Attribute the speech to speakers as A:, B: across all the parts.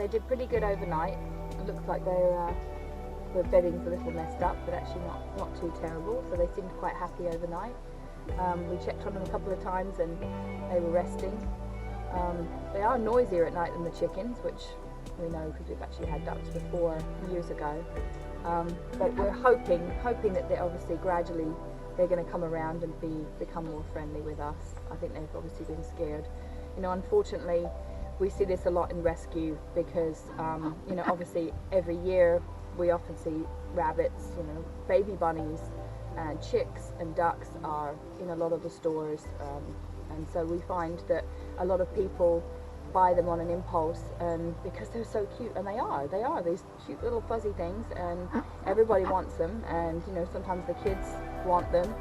A: they did pretty good overnight. It looks like their bedding's a little messed up, but actually not too terrible. So they seemed quite happy overnight. We checked on them a couple of times and they were resting. They are noisier at night than the chickens, which we know because we've actually had ducks before years ago. But we're hoping that they're obviously gradually they're going to come around and become more friendly with us. I think they've obviously been scared. You know, unfortunately, we see this a lot in rescue because, you know, obviously every year we often see rabbits, you know, baby bunnies and chicks and ducks are in a lot of the stores. And so we find that a lot of people buy them on an impulse because they're so cute, and they are these cute little fuzzy things, and everybody wants them, and you know, sometimes the kids want them,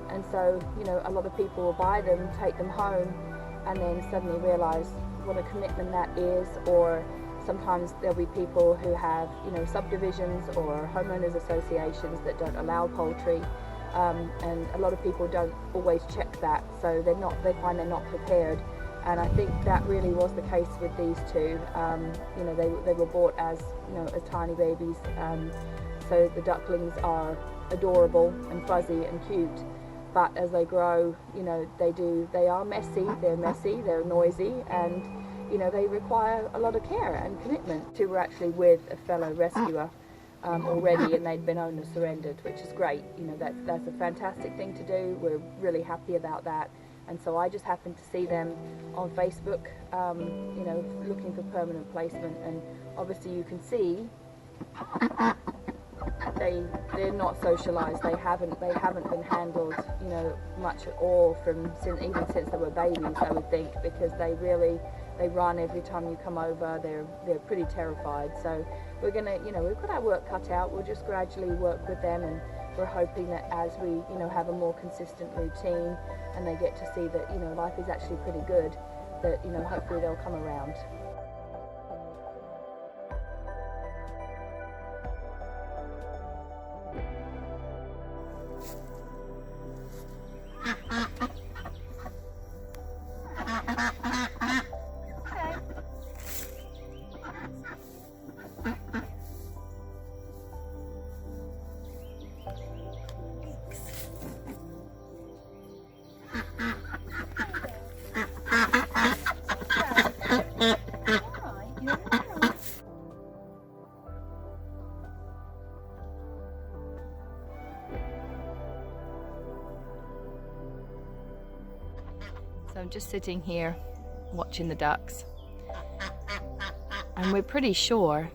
A: and so you know, a lot of people will buy them, take them home, and then suddenly realize what a commitment that is. Or sometimes there'll be people who have, you know, subdivisions or homeowners associations that don't allow poultry, and a lot of people don't always check that, so they find they're not prepared. And I think that really was the case with these two. You know, they were bought as, you know, as tiny babies. So the ducklings are adorable and fuzzy and cute. But as they grow, you know, they are messy. They're noisy, and you know, they require a lot of care and commitment. Two were actually with a fellow rescuer already, and they'd been owner surrendered, which is great. You know, that's a fantastic thing to do. We're really happy about that. And so I just happened to see them on Facebook, you know, looking for permanent placement, and obviously you can see they're not socialized. They haven't been handled, you know, much at all even since they were babies, I would think, because they run every time you come over. They're pretty terrified. So we're gonna, you know, we've got our work cut out. We'll just gradually work with them, and we're hoping that as we, you know, have a more consistent routine and they get to see that, you know, life is actually pretty good, that, you know, hopefully they'll come around. So I'm just sitting here watching the ducks, and we're pretty sure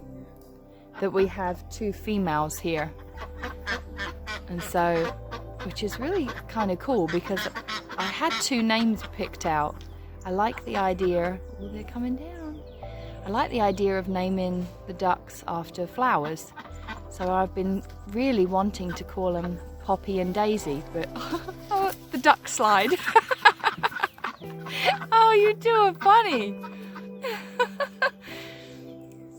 A: that we have two females here, and so, which is really kind of cool because I had two names picked out. I like the idea, oh, they're coming down. I like the idea of naming the ducks after flowers, so I've been really wanting to call them Poppy and Daisy, but oh, the duck slide. Oh, you two are funny.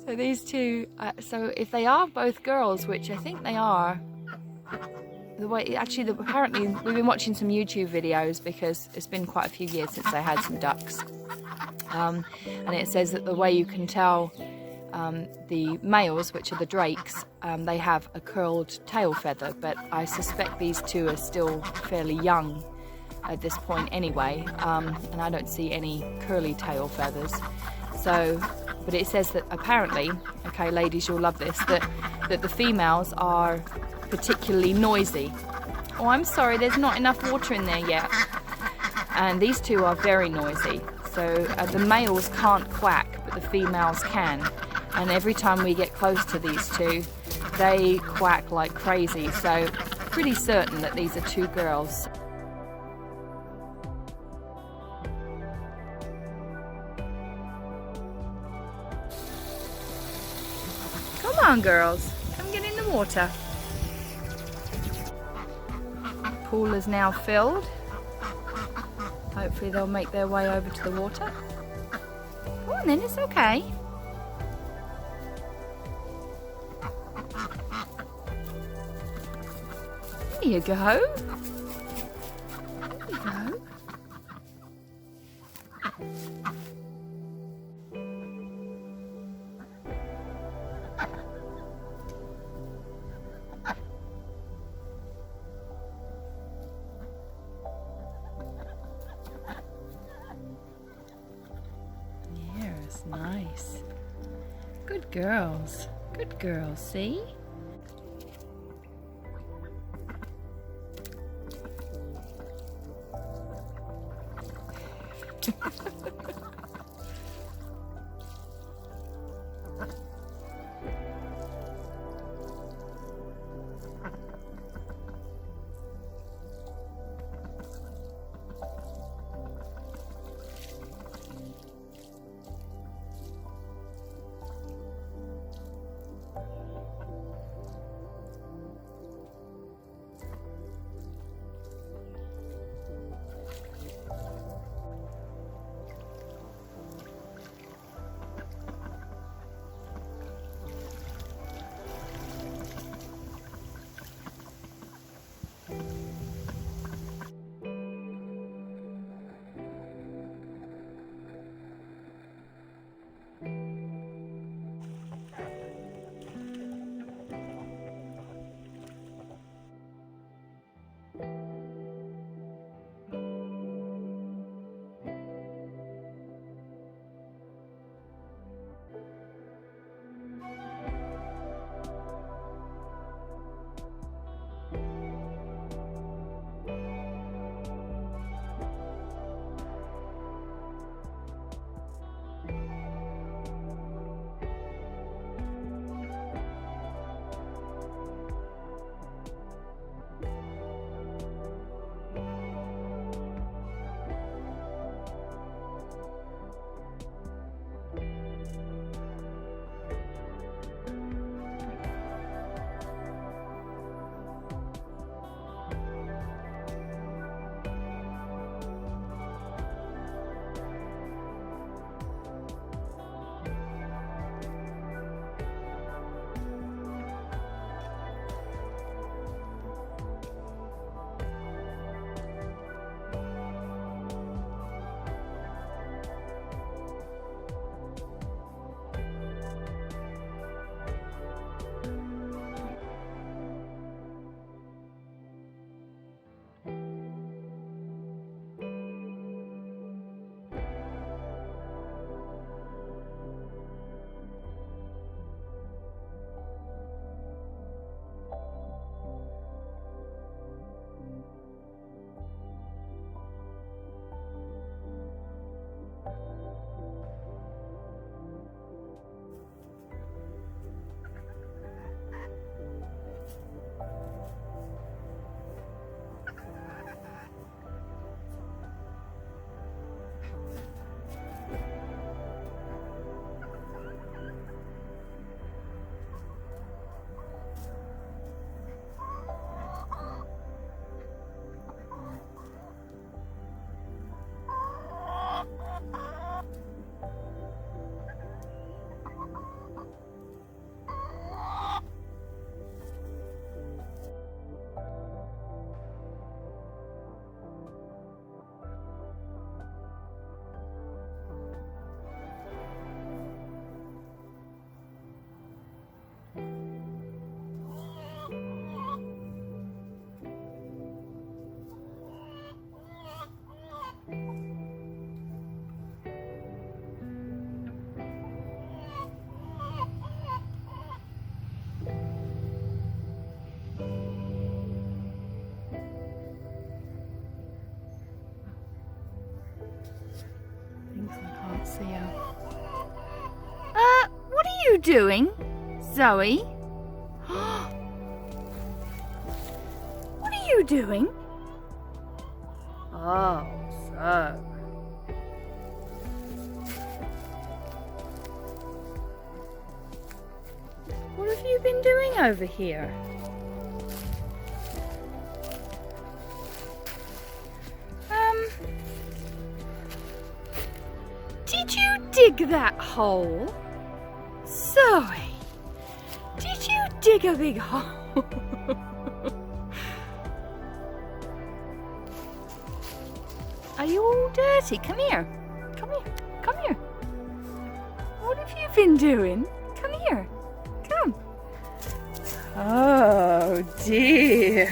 A: So these two, so if they are both girls, which I think they are, apparently we've been watching some YouTube videos because it's been quite a few years since I had some ducks. And it says that the way you can tell the males, which are the drakes, they have a curled tail feather, but I suspect these two are still fairly young at this point anyway, and I don't see any curly tail feathers. So, but it says that apparently, okay ladies, you'll love this, that the females are particularly noisy. Oh, I'm sorry, there's not enough water in there yet. And these two are very noisy. So the males can't quack, but the females can. And every time we get close to these two, they quack like crazy. So pretty certain that these are two girls. Come on, girls, come get in the water. Pool is now filled. Hopefully they'll make their way over to the water. Come on then, it's okay. There you go. There you go.
B: Good girls. Good girls, see? See ya. What are you doing, Zoe? What are you doing? Oh, so. What have you been doing over here? Did you dig that hole? Zoe, did you dig a big hole? Are you all dirty? Come here. Come here. Come here. What have you been doing? Come here. Come. Oh dear.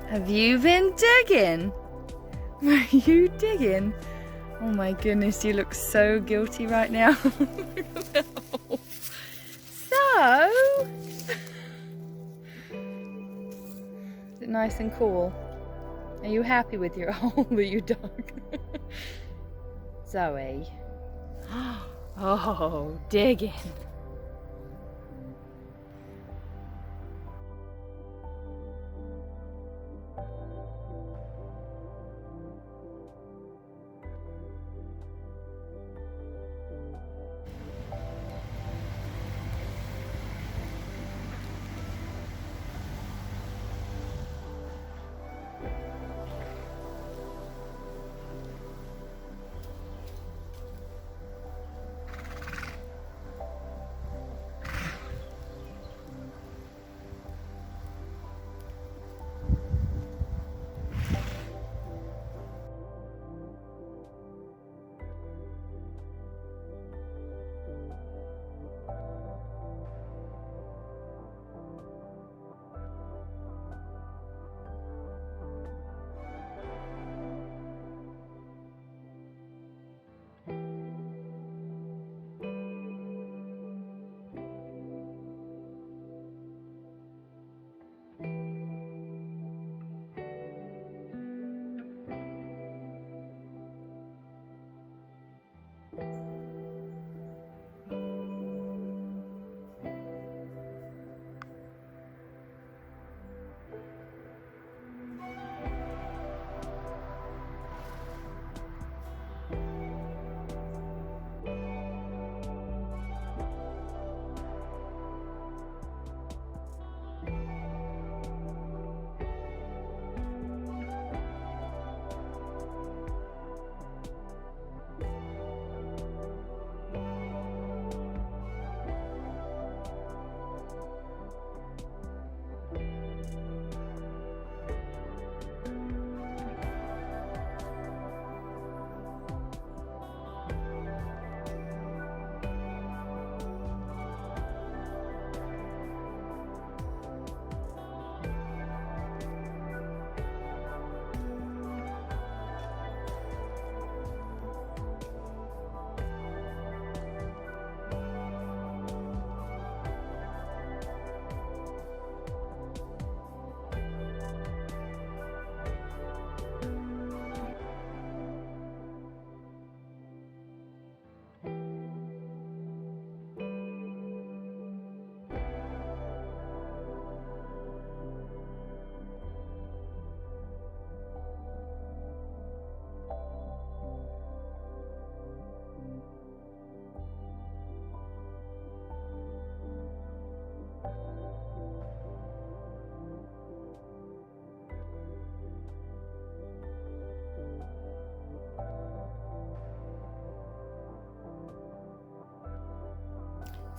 B: Have you been digging? Were you digging? Oh my goodness, you look so guilty right now. So, is it nice and cool? Are you happy with your hole that you dug? Zoe. Oh, digging.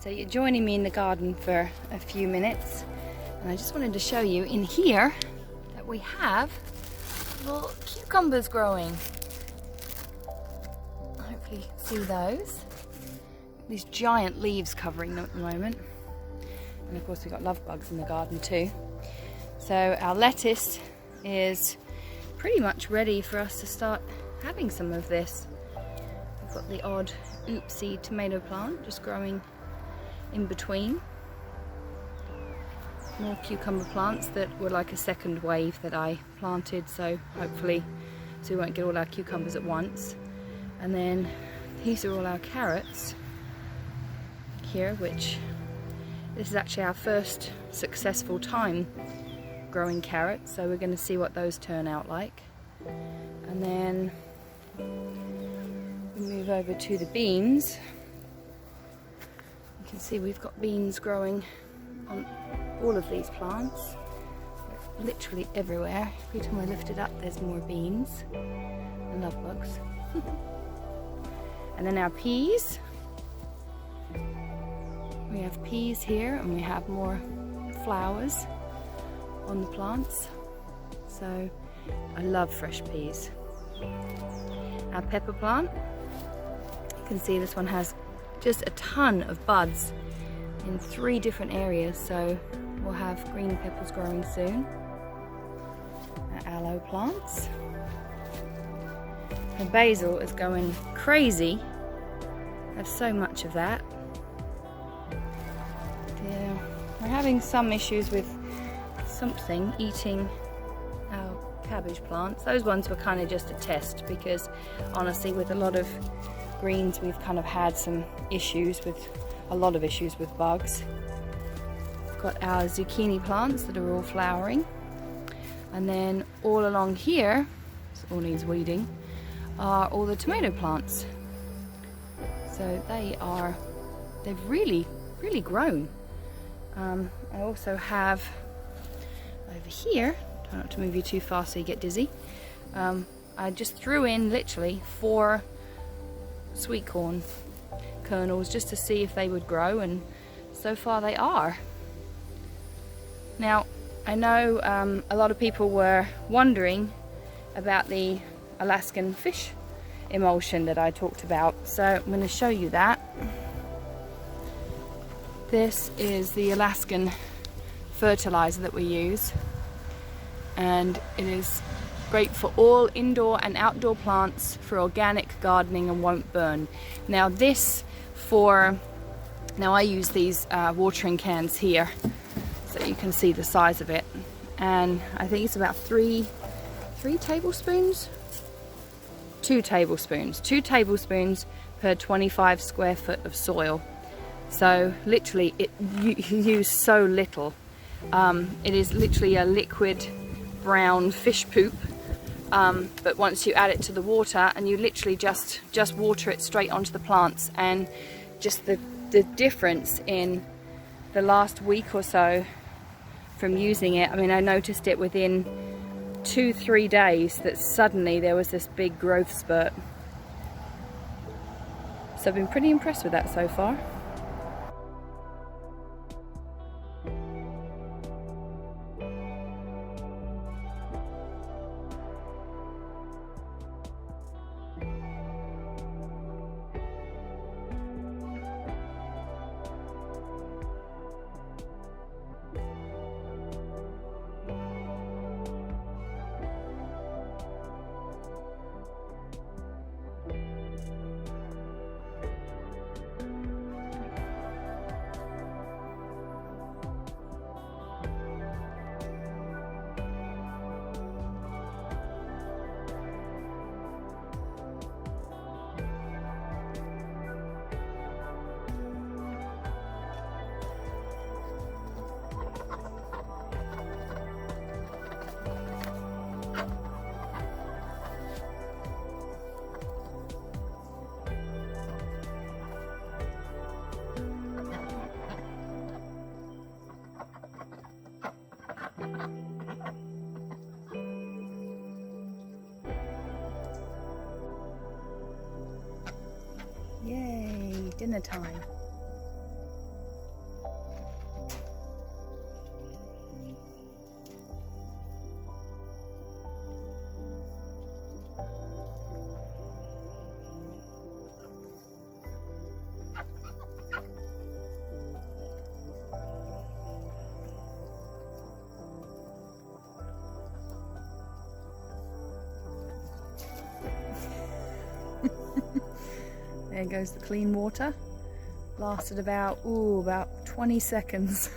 B: So you're joining me in the garden for a few minutes, and I just wanted to show you in here that we have little cucumbers growing. Hopefully you can see those. These giant leaves covering them at the moment. And of course we've got love bugs in the garden too. So our lettuce is pretty much ready for us to start having some of this. We've got the odd oopsie tomato plant just growing in between. More cucumber plants that were like a second wave that I planted, so hopefully we won't get all our cucumbers at once. And then these are all our carrots here, which this is actually our first successful time growing carrots, so we're going to see what those turn out like. And then we move over to the beans. You can see we've got beans growing on all of these plants. They're literally everywhere. Every time I lift it up there's more beans and love bugs. And then our peas. We have peas here and we have more flowers on the plants. So I love fresh peas. Our pepper plant. You can see this one has just a ton of buds in 3 different areas, so we'll have green peppers growing soon. Our aloe plants. The basil is going crazy. I have so much of that. Yeah, we're having some issues with something eating our cabbage plants. Those ones were kind of just a test because honestly with a lot of greens we've kind of had some issues with, a lot of issues with bugs. Got our zucchini plants that are all flowering, and then all along here, this all needs weeding, are all the tomato plants. So they've really grown. I also have over here, try not to move you too fast so you get dizzy, I just threw in literally 4 sweet corn kernels just to see if they would grow, and so far they are. Now I know a lot of people were wondering about the Alaskan fish emulsion that I talked about, so I'm going to show you that. This is the Alaskan fertilizer that we use, and it is great for all indoor and outdoor plants for organic gardening and won't burn. Now I use these watering cans here so you can see the size of it, and I think it's about 3 tablespoons? 2 tablespoons. 2 tablespoons per 25 square foot of soil. So literally you use so little. It is literally a liquid brown fish poop, but once you add it to the water and you literally just water it straight onto the plants, and just the difference in the last week or so from using it, I mean I noticed it within 2-3 days that suddenly there was this big growth spurt. So I've been pretty impressed with that so far. Yay, dinner time. There goes the clean water. Lasted about 20 seconds.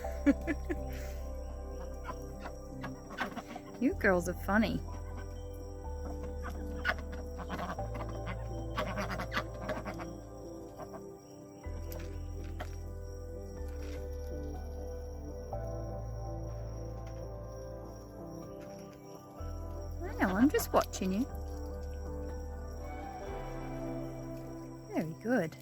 B: You girls are funny. I know, I'm just watching you. Very good.